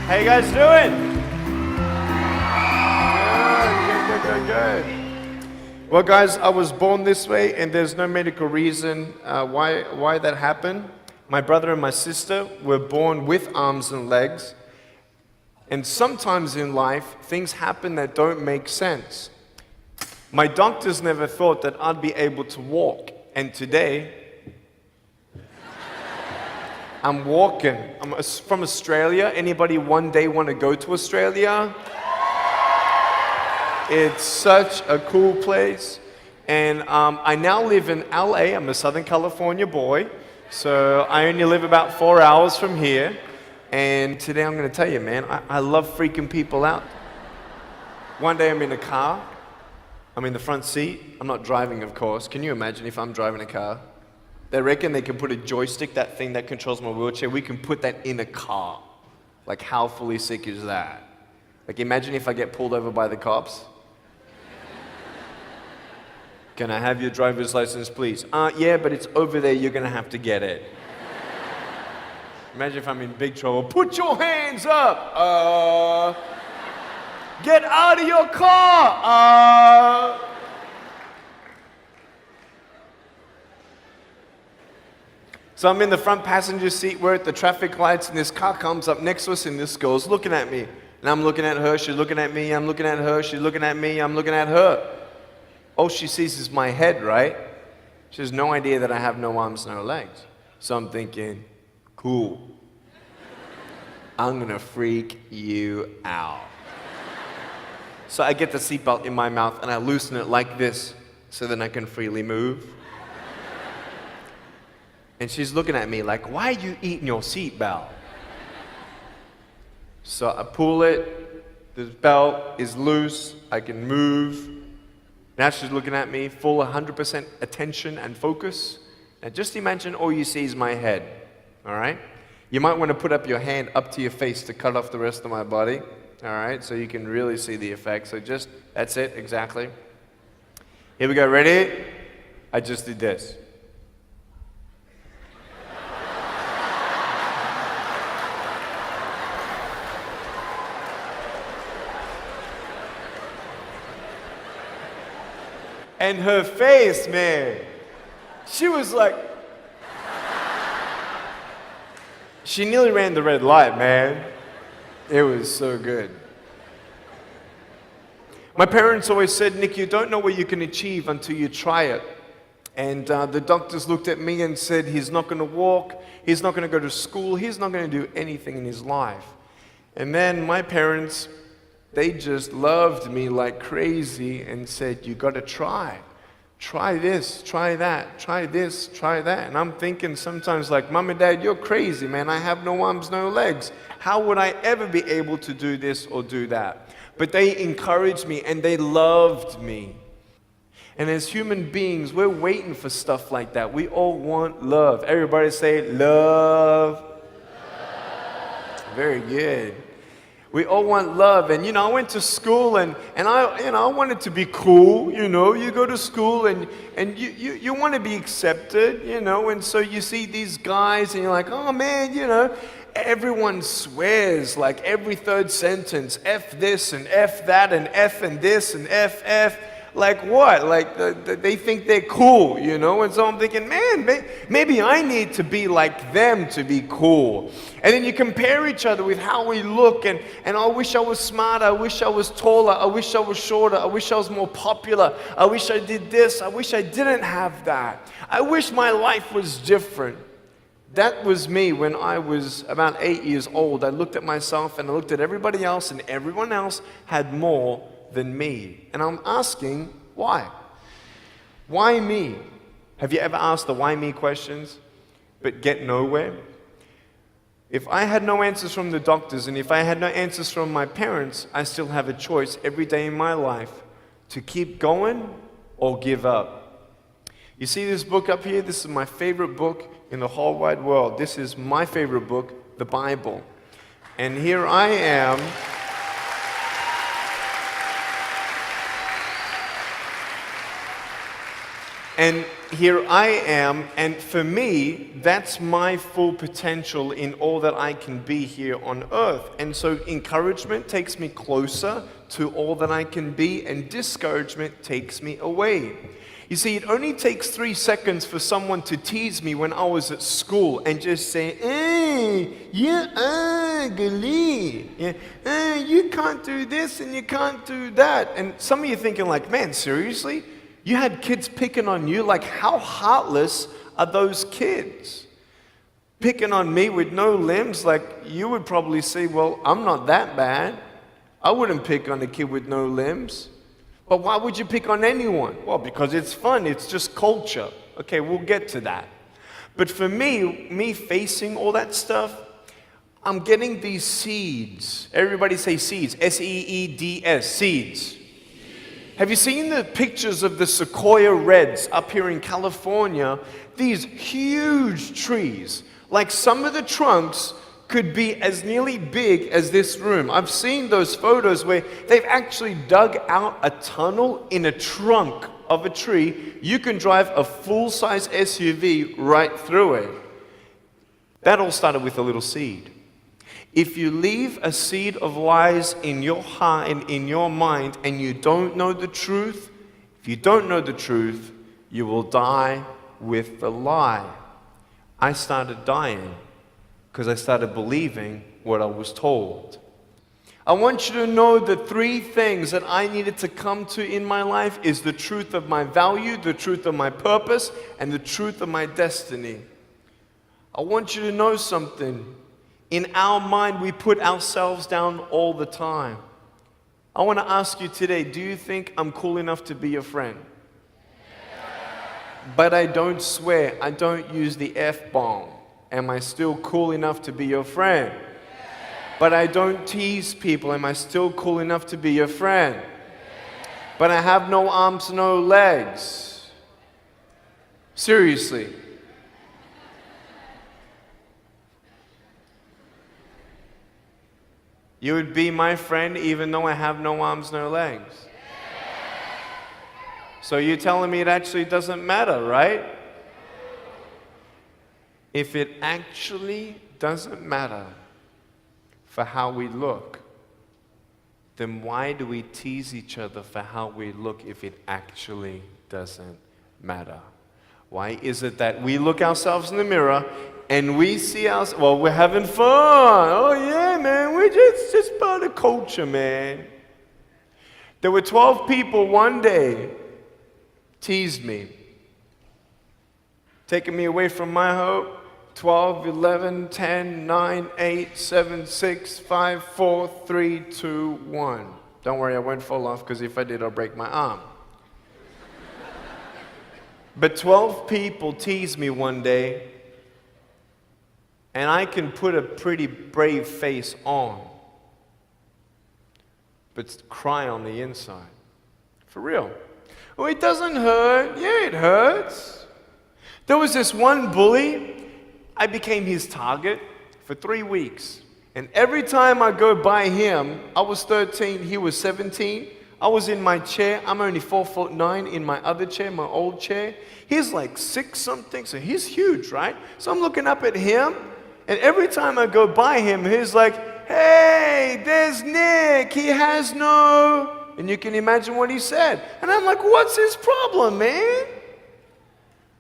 How you guys doing? Good. Well, guys, I was born this way, and there's no medical reason why that happened. My brother and my sister were born with arms and legs, and sometimes in life, things happen that don't make sense. My doctors never thought that I'd be able to walk, and today, I'm walking. I'm from Australia. Anybody one day want to go to Australia? It's such a cool place. And I now live in LA. I'm a Southern California boy. So I only live about 4 hours from here. And today I'm going to tell you, man, I love freaking people out. One day I'm in a car. I'm in the front seat. I'm not driving, of course. Can you imagine if I'm driving a car? They reckon they can put a joystick, that thing that controls my wheelchair, we can put that in a car. Like, how fully sick is that? Like, imagine if I get pulled over by the cops. Can I have your driver's license, please? Yeah, but it's over there, you're gonna have to get it. Imagine if I'm in big trouble. Put your hands up! Get out of your car! So I'm in the front passenger seat, we're at the traffic lights, and this car comes up next to us, and this girl's looking at me. And I'm looking at her, she's looking at me, I'm looking at her, she's looking at me, I'm looking at her. All she sees is my head, right? She has no idea that I have no arms, no legs. So I'm thinking, cool. I'm gonna freak you out. So I get the seatbelt in my mouth, and I loosen it like this, so then I can freely move. And she's looking at me like, why are you eating your seatbelt? So I pull it, the belt is loose, I can move. Now she's looking at me, full 100% attention and focus. Now just imagine all you see is my head, all right? You might want to put up your hand up to your face to cut off the rest of my body, all right? So you can really see the effect. So just, that's it, exactly. Here we go, ready? I just did this. And her face, man, she was like, she nearly ran the red light, man. It was so good. My parents always said, Nick, you don't know what you can achieve until you try it. And the doctors looked at me and said, he's not going to walk, he's not going to go to school, he's not going to do anything in his life. And then my parents, they just loved me like crazy and said, you got to try. Try this, try that, try this, try that. And I'm thinking sometimes like, Mom and Dad, you're crazy, man. I have no arms, no legs. How would I ever be able to do this or do that? But they encouraged me and they loved me. And as human beings, we're waiting for stuff like that. We all want love. Everybody say, love. Very good. We all want love, and I went to school, and I wanted to be cool. You go to school, and you want to be accepted, and so you see these guys, and you're like, oh man, everyone swears like every third sentence, F this and F that and F and this and F. Like what? Like they think they're cool, And so I'm thinking, man, maybe I need to be like them to be cool. And then you compare each other with how we look, and I wish I was smarter, I wish I was taller, I wish I was shorter, I wish I was more popular, I wish I did this, I wish I didn't have that. I wish my life was different. That was me when I was about 8 years old. I looked at myself and I looked at everybody else, and everyone else had more than me. And I'm asking, why? Why me? Have you ever asked the why me questions, but get nowhere? If I had no answers from the doctors, and if I had no answers from my parents, I still have a choice every day in my life to keep going or give up. You see this book up here? This is my favorite book in the whole wide world. This is my favorite book, the Bible. And here I am. And here I am, and for me, that's my full potential in all that I can be here on earth. And so encouragement takes me closer to all that I can be, and discouragement takes me away. You see, it only takes 3 seconds for someone to tease me when I was at school and just say, you're ugly. Yeah, you can't do this and you can't do that. And some of you thinking like, man, seriously? You had kids picking on you? Like, how heartless are those kids? Picking on me with no limbs, like, you would probably say, well, I'm not that bad. I wouldn't pick on a kid with no limbs. But why would you pick on anyone? Well, because it's fun. It's just culture. Okay, we'll get to that. But for me facing all that stuff, I'm getting these seeds. Everybody say seeds. S-E-E-D-S, seeds. Have you seen the pictures of the sequoia reds up here in California? These huge trees. Like some of the trunks could be as nearly big as this room. I've seen those photos where they've actually dug out a tunnel in a trunk of a tree. You can drive a full-size SUV right through it. That all started with a little seed. If you leave a seed of lies in your heart and in your mind and you don't know the truth, if you don't know the truth, you will die with the lie. I started dying because I started believing what I was told. I want you to know the 3 things that I needed to come to in my life is the truth of my value, the truth of my purpose, and the truth of my destiny. I want you to know something. In our mind, we put ourselves down all the time. I want to ask you today, do you think I'm cool enough to be your friend? But I don't swear, I don't use the F-bomb. Am I still cool enough to be your friend? But I don't tease people. Am I still cool enough to be your friend? But I have no arms, no legs. Seriously. You would be my friend even though I have no arms, no legs. So you're telling me it actually doesn't matter, right? If it actually doesn't matter for how we look, then why do we tease each other for how we look if it actually doesn't matter? Why is it that we look ourselves in the mirror and we see ourselves, well, we're having fun. Oh yeah, man, we're just part of culture, man. There were 12 people one day teased me, taking me away from my hope. 12, 11, 10, 9, 8, 7, 6, 5, 4, 3, 2, 1. Don't worry, I won't fall off because if I did, I'll break my arm. But 12 people teased me one day, and I can put a pretty brave face on, but cry on the inside. For real. Oh, it doesn't hurt. Yeah, it hurts. There was this one bully. I became his target for 3 weeks. And every time I go by him, I was 13, he was 17. I was in my chair. I'm only 4'9" in my other chair, my old chair. He's like 6 something, so he's huge, right? So I'm looking up at him, and every time I go by him, he's like, hey, there's Nick. He has no... And you can imagine what he said. And I'm like, what's his problem, man?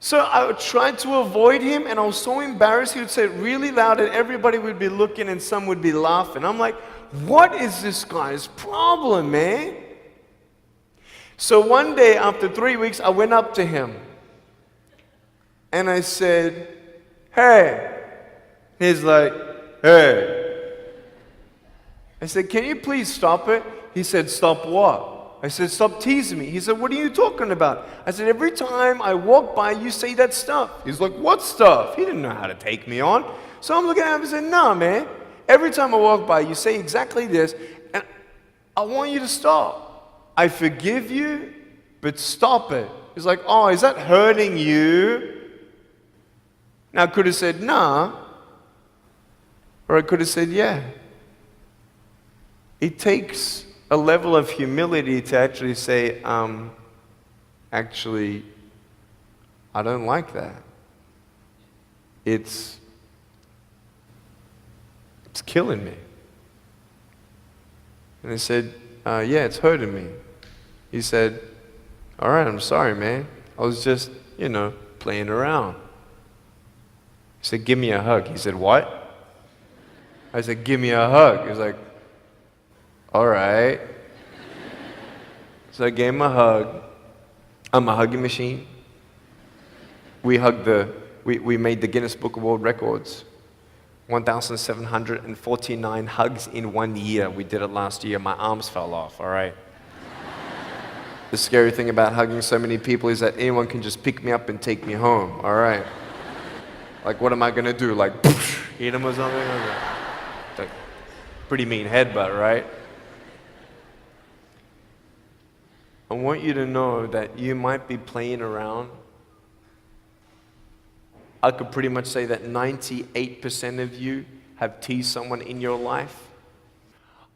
So I tried to avoid him, and I was so embarrassed. He would say it really loud, and everybody would be looking, and some would be laughing. I'm like, what is this guy's problem, man? So one day, after 3 weeks, I went up to him, and I said, hey. He's like, hey. I said, can you please stop it? He said, stop what? I said, stop teasing me. He said, what are you talking about? I said, every time I walk by, you say that stuff. He's like, what stuff? He didn't know how to take me on. So I'm looking at him and said, nah, man. Every time I walk by, you say exactly this, and I want you to stop. I forgive you, but stop it. He's like, oh, is that hurting you? Now, I could have said, nah. Or I could have said, yeah. It takes a level of humility to actually say, actually, I don't like that. It's killing me. And I said, yeah, it's hurting me. He said, all right, I'm sorry, man. I was just, playing around. He said, give me a hug. He said, what? I said, give me a hug. He was like, all right. So I gave him a hug. I'm a hugging machine. We made the Guinness Book of World Records. 1,749 hugs in 1 year. We did it last year. My arms fell off, all right? The scary thing about hugging so many people is that anyone can just pick me up and take me home, all right? Like, what am I gonna do? Like, hit him or something? It's like, pretty mean headbutt, right? I want you to know that you might be playing around. I could pretty much say that 98% of you have teased someone in your life.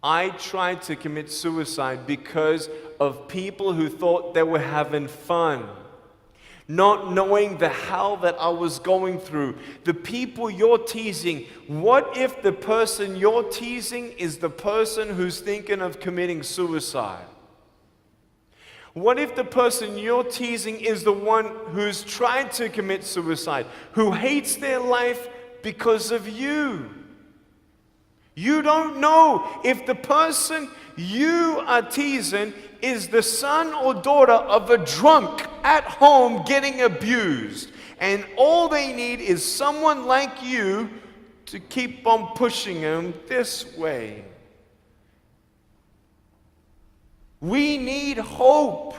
I tried to commit suicide because of people who thought they were having fun, not knowing the hell that I was going through. The people you're teasing, what if the person you're teasing is the person who's thinking of committing suicide? What if the person you're teasing is the one who's tried to commit suicide, who hates their life because of you? You don't know if the person you are teasing is the son or daughter of a drunk at home getting abused. And all they need is someone like you to keep on pushing them this way. We need hope.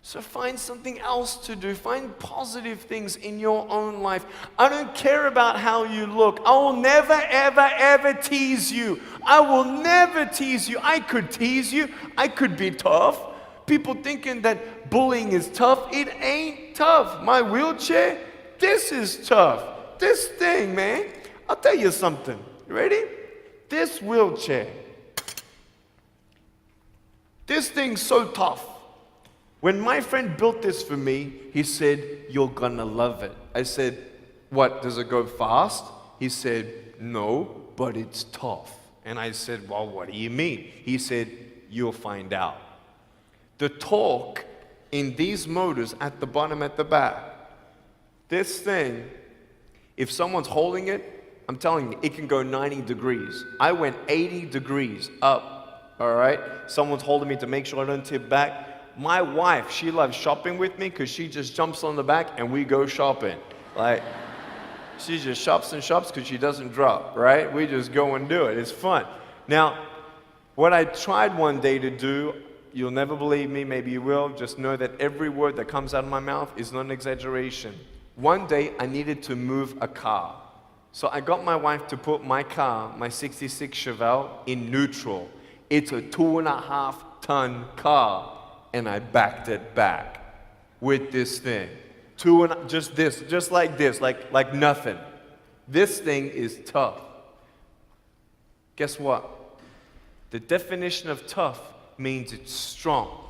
So find something else to do. Find positive things in your own life. I don't care about how you look. I will never, ever, ever tease you. I will never tease you. I could tease you. I could be tough. People thinking that bullying is tough. It ain't tough. My wheelchair, this is tough. This thing, man. I'll tell you something. You ready? This wheelchair. This thing's so tough. When my friend built this for me, he said, you're gonna love it. I said, what, does it go fast? He said, no, but it's tough. And I said, well, what do you mean? He said, you'll find out. The torque in these motors at the bottom, at the back, this thing, if someone's holding it, I'm telling you, it can go 90 degrees. I went 80 degrees up, all right? Someone's holding me to make sure I don't tip back. My wife, she loves shopping with me because she just jumps on the back and we go shopping. Like, she just shops and shops because she doesn't drop, right? We just go and do it. It's fun. Now, what I tried one day to do, you'll never believe me, maybe you will, just know that every word that comes out of my mouth is not an exaggeration. One day, I needed to move a car. So I got my wife to put my car, my 66 Chevelle, in neutral. It's a 2.5-ton car. And I backed it back with this thing. Just like this, like nothing. This thing is tough. Guess what? The definition of tough means it's strong.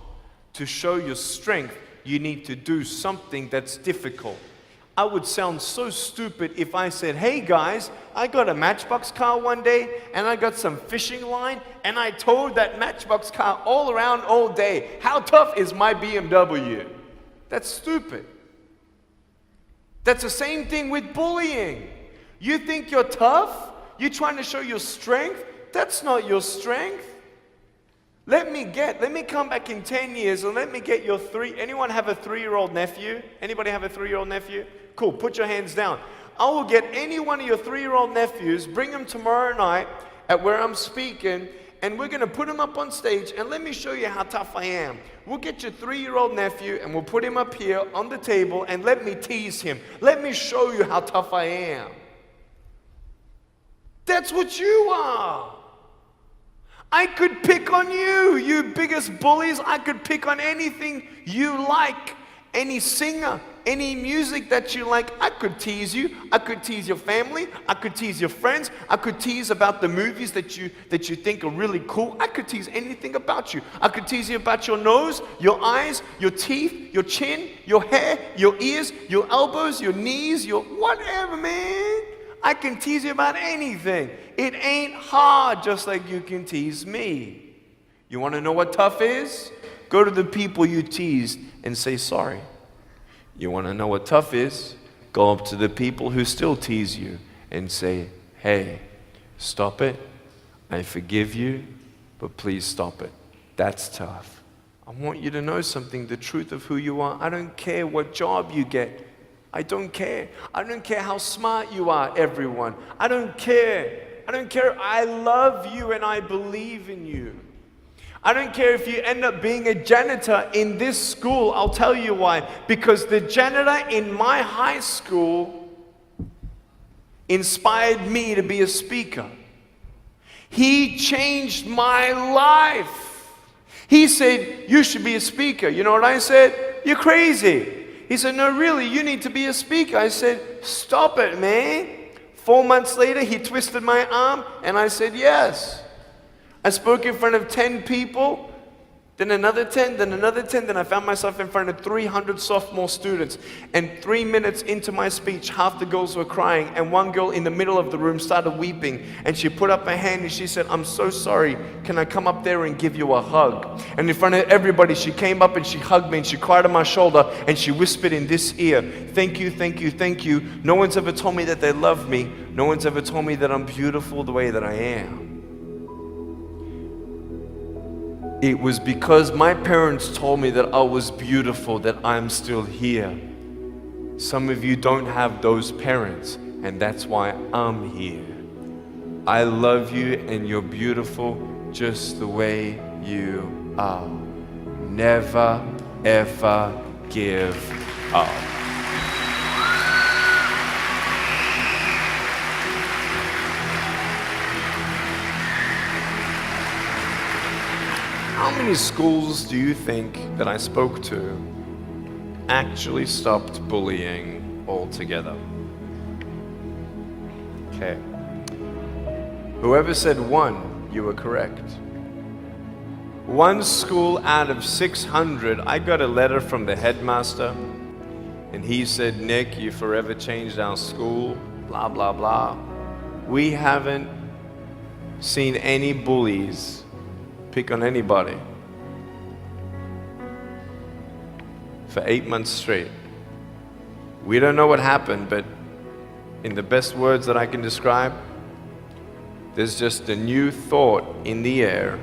To show your strength, you need to do something that's difficult. I would sound so stupid if I said, hey guys, I got a Matchbox car one day and I got some fishing line and I towed that Matchbox car all around all day. How tough is my BMW? That's stupid. That's the same thing with bullying. You think you're tough? You're trying to show your strength? That's not your strength. Let me come back in 10 years and let me get your anyone have a 3-year-old nephew? Anybody have a 3-year-old nephew? Cool, put your hands down. I will get any one of your 3-year-old nephews, bring them tomorrow night at where I'm speaking, and we're gonna put him up on stage and let me show you how tough I am. We'll get your 3-year-old nephew and we'll put him up here on the table and let me tease him. Let me show you how tough I am. That's what you are. I could pick on you, you biggest bullies. I could pick on anything you like. Any singer, Any music that you like, I could tease you. I could tease your family. I could tease your friends. I could tease about the movies that you think are really cool. I could tease anything about you. I could tease you about your nose, your eyes, your teeth, your chin, your hair, your ears, your elbows, your knees, your whatever, man. I can tease you about anything. It ain't hard, just like you can tease me. You want to know what tough is? Go to the people you teased and say sorry. You want to know what tough is? Go up to the people who still tease you and say, hey, stop it. I forgive you, but please stop it. That's tough. I want you to know something, the truth of who you are. I don't care what job you get. I don't care. I don't care how smart you are, everyone. I don't care. I don't care. I love you and I believe in you. I don't care if you end up being a janitor in this school. I'll tell you why. Because the janitor in my high school inspired me to be a speaker. He changed my life. He said, you should be a speaker. You know what I said? You're crazy. He said, no, really, you need to be a speaker. I said, stop it, man. 4 months later, he twisted my arm, and I said, yes. I spoke in front of 10 people, then another 10, then another 10, then I found myself in front of 300 sophomore students. And 3 minutes into my speech, half the girls were crying, and one girl in the middle of the room started weeping, and she put up her hand and she said, I'm so sorry, can I come up there and give you a hug? And in front of everybody, she came up and she hugged me and she cried on my shoulder and she whispered in this ear, thank you, thank you, thank you. No one's ever told me that they love me. No one's ever told me that I'm beautiful the way that I am. It was because my parents told me that I was beautiful that I'm still here. Some of you don't have those parents, and that's why I'm here. I love you, and you're beautiful just the way you are. Never, ever give up. How many schools do you think that I spoke to actually stopped bullying altogether? Okay. Whoever said one, you were correct. One school out of 600, I got a letter from the headmaster, and he said, Nick, you forever changed our school, blah, blah, blah. We haven't seen any bullies pick on anybody for 8 months straight. We don't know what happened, but in the best words that I can describe, there's just a new thought in the air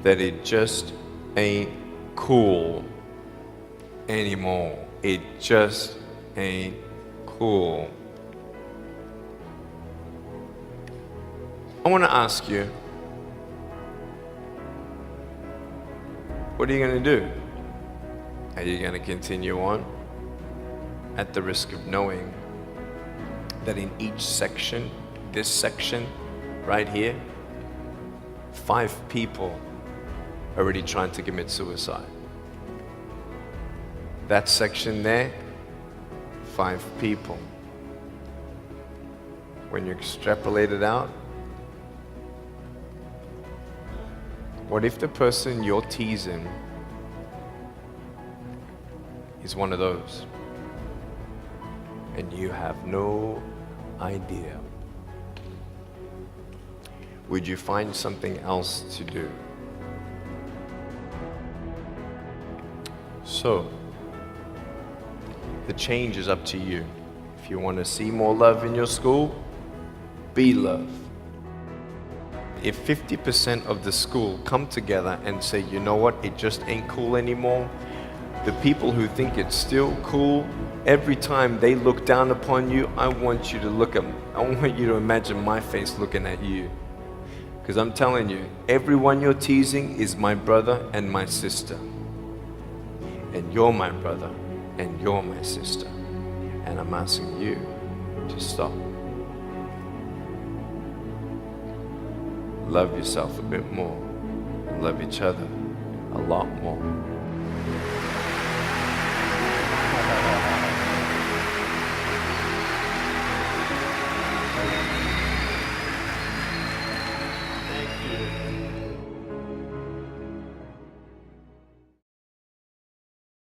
that it just ain't cool anymore. It just ain't cool. I want to ask you, what are you going to do? Are you going to continue on at the risk of knowing that in each section, this section right here, 5 people are already trying to commit suicide? That section there, 5 people. When you extrapolate it out, what if the person you're teasing is one of those, and you have no idea? Would you find something else to do? So, the change is up to you. If you want to see more love in your school, be love. If 50% of the school come together and say, you know what, it just ain't cool anymore, the people who think it's still cool, every time they look down upon you, I want you to imagine my face looking at you. Because I'm telling you, everyone you're teasing is my brother and my sister. And you're my brother and you're my sister. And I'm asking you to stop. Love yourself a bit more. Love each other a lot more.